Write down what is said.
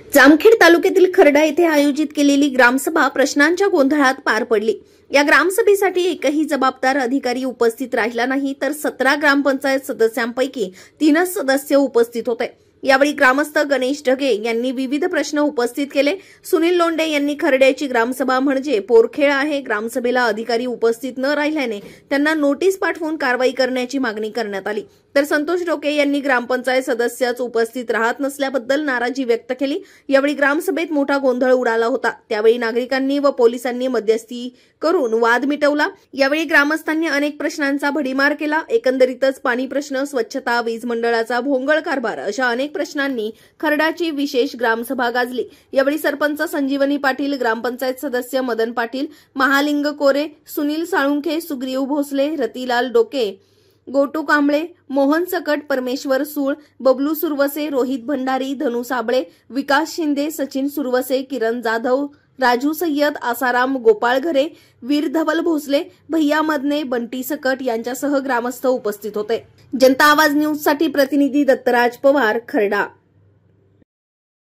जामखेड तालुक्यातील खर्डा येथे आयोजित केलेली ग्रामसभा प्रश्नांच्या गोंधळात पार पडली। या ग्रामसभेसाठी एकही जबाबदार अधिकारी उपस्थित राहिला नाही, तर 17 ग्रामपंचायत सदस्यांपैकी 3च सदस्य उपस्थित होते। यावेळी ग्रामस्थ गणेश ढगे यांनी विविध प्रश्न उपस्थित केले। सुनील लोंढे यांनी खर्ड्याची ग्रामसभा म्हणजे पोरखेळ आहे, ग्रामसभेला अधिकारी उपस्थित न राहिल्याने त्यांना नोटीस पाठवून कारवाई करण्याची मागणी करण्यात आली। तर संतोष डोके यांनी ग्रामपंचायत सदस्यच उपस्थित राहत नसल्याबद्दल नाराजी व्यक्त केली। यावेळी ग्रामसभेत मोठा गोंधळ उडाला होता। त्यावेळी नागरिकांनी व पोलिसांनी मध्यस्थी करून वाद मिटवला। यावेळी ग्रामस्थांनी अनेक प्रश्नांचा भडीमार केला। एकंदरीतच पाणी प्रश्न, स्वच्छता, वीज मंडळाचा भोंगळ कारभार अशा अनेक प्रश्नांनी खर्डाची विशेष ग्रामसभा गाजली। यावेळी सरपंच संजीवनी पाटील, ग्रामपंचायत सदस्य मदन पाटील, महालिंग कोरे, सुनील साळुंखे, सुग्रीव भोसले, रतिलाल डोके, गोटू कांबळे, मोहन सकट, परमेश्वर सूळ, बबलू सुरवसे, रोहित भंडारी, धनु साबळे, विकास शिंदे, सचिन सुरवसे, किरण जाधव, राजू सय्यद, आसाराम गोपाळ घरे, वीर धवल भोसले, भैया मदने, बंटी सकट यांच्यासह ग्रामस्थ उपस्थित होते। जनता आवाज न्यूज साठी प्रतिनिधी दत्तराज पवार, खर्डा।